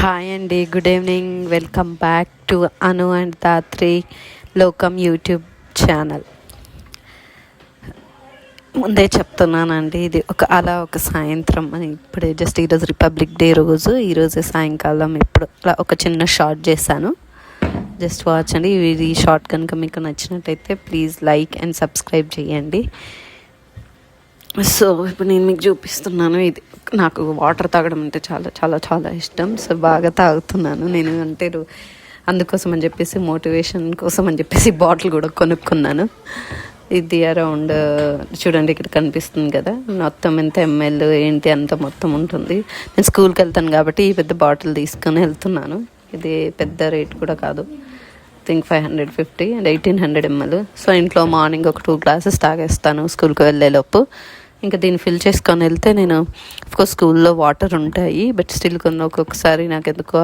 Hi అండి, good evening. Welcome back to Anu and Dhatri Lokam YouTube channel. ముందే చెప్తున్నానండి, ఇది ఒక సాయంత్రం అని. ఇప్పుడే జస్ట్ ఈరోజు రిపబ్లిక్ డే రోజు, ఈరోజు సాయంకాలం ఇప్పుడు అలా ఒక చిన్న షార్ట్ చేశాను. జస్ట్ వాచ్ అండి. ఈ షార్ట్ కనుక మీకు నచ్చినట్టయితే ప్లీజ్ లైక్ అండ్ సబ్స్క్రైబ్ చేయండి. సో ఇప్పుడు నేను మీకు చూపిస్తున్నాను. ఇది నాకు వాటర్ తాగడం అంటే చాలా చాలా చాలా ఇష్టం. సో బాగా తాగుతున్నాను నేను. అంటే అందుకోసం అని చెప్పేసి, మోటివేషన్ కోసం అని చెప్పేసి బాటిల్ కూడా కొనుక్కున్నాను. ఇది అరౌండ్ చూడండి, ఇక్కడ కనిపిస్తుంది కదా, మొత్తం ఎంత ఎంఎల్ ఏంటి అంత మొత్తం ఉంటుంది. నేను స్కూల్కి వెళ్తాను కాబట్టి ఈ పెద్ద బాటిల్ తీసుకొని వెళ్తున్నాను. ఇది పెద్ద రేట్ కూడా కాదు, థింక్ 550 అండ్ 1800 ml. సో ఇంట్లో మార్నింగ్ ఒక 2 గ్లాసెస్ తాగేస్తాను స్కూల్కి వెళ్ళేలోపు. ఇంకా దీన్ని ఫిల్ చేసుకొని వెళ్తే, నేను అఫ్కోర్స్ స్కూల్లో వాటర్ ఉంటాయి, బట్ స్టిల్ ఒక్కొక్కసారి నాకు ఎందుకో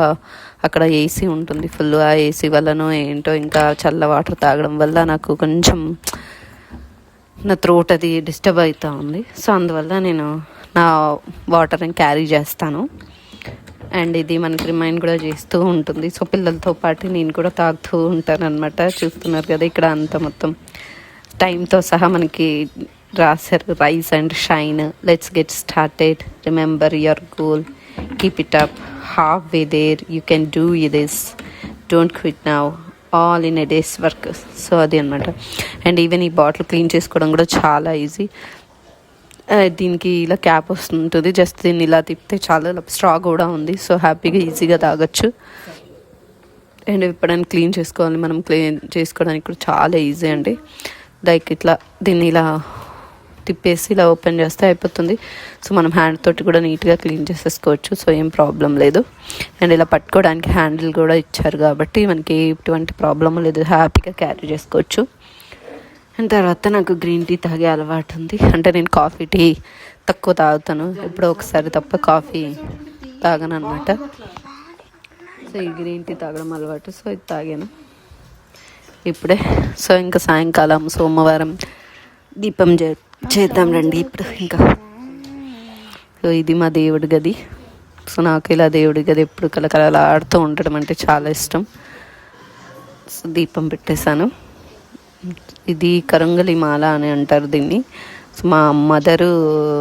అక్కడ ఏసీ ఉంటుంది ఫుల్. ఆ ఏసీ వల్లనో ఏంటో, ఇంకా చల్ల వాటర్ తాగడం వల్ల నాకు కొంచెం నా థ్రోట్ అది డిస్టర్బ్ అవుతూ ఉంది. సో అందువల్ల నేను నా వాటర్ని క్యారీ చేస్తాను. అండ్ ఇది మనకి రిమైండ్ కూడా చేస్తూ ఉంటుంది. సో పిల్లలతో పాటు నేను కూడా తాగుతూ ఉంటాను అనమాట. చూస్తున్నారు కదా, ఇక్కడ అంతా మొత్తం టైంతో సహా మనకి రాశారు. Rise and shine, let's get started, remember your goal, keep it up, half way there, you can do this, don't quit now, all in a day's work. So అది అనమాట. అండ్ ఈవెన్ ఈ బాటిల్ క్లీన్ చేసుకోవడం కూడా చాలా easy. దీనికి ఇలా cap వస్తుంటుంది, just దీన్ని ఇలా తిప్పితే చాలా స్ట్రా కూడా ఉంది. సో హ్యాపీగా ఈజీగా తాగొచ్చు. అండ్ ఎప్పుడైనా క్లీన్ చేసుకోవాలి, మనం క్లీన్ చేసుకోవడానికి కూడా చాలా ఈజీ అండి. లైక్ ఇట్లా దీన్ని ఇలా తిప్పేసి ఇలా ఓపెన్ చేస్తే అయిపోతుంది. సో మనం హ్యాండ్ తోటి కూడా నీట్గా క్లీన్ చేసేసుకోవచ్చు. సో ఏం ప్రాబ్లం లేదు. అండ్ ఇలా పట్టుకోవడానికి హ్యాండిల్ కూడా ఇచ్చారు కాబట్టి మనకి ఎటువంటి ప్రాబ్లం లేదు, హ్యాపీగా క్యారీ చేసుకోవచ్చు. అండ్ తర్వాత నాకు గ్రీన్ టీ తాగే అలవాటు ఉంది. అంటే నేను కాఫీ టీ తక్కువ తాగుతాను, ఎప్పుడో ఒకసారి తప్ప కాఫీ తాగను అనమాట. సో ఈ గ్రీన్ టీ తాగడం అలవాటు. సో ఇది తాగాను ఇప్పుడే. సో ఇంకా సాయంకాలం సోమవారం దీపం చేద్దాం రండి ఇప్పుడు. ఇంకా సో ఇది మా దేవుడి గది. సో నాకు ఇలా దేవుడి గది ఎప్పుడు కలకల ఆడుతూ ఉండడం అంటే చాలా ఇష్టం. సో దీపం పెట్టేశాను. ఇది కరంగలి మాల అని అంటారు దీన్ని. సో మా మదరు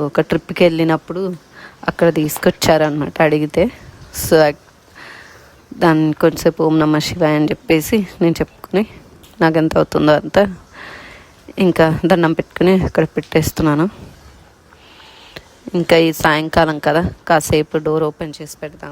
ఒక ట్రిప్కి వెళ్ళినప్పుడు అక్కడ తీసుకొచ్చారనమాట అడిగితే. సో దాన్ని కొంచెంసేపు ఓం నమః శివాయ అని చెప్పేసి నేను చెప్పుకుని, నాకు ఎంత అవుతుందో అంత ఇంకా దండం పెట్టుకుని అక్కడ పెట్టేస్తున్నాను. ఇంకా ఈ సాయంకాలం కదా, కాసేపు డోర్ ఓపెన్ చేసి పెడతాను.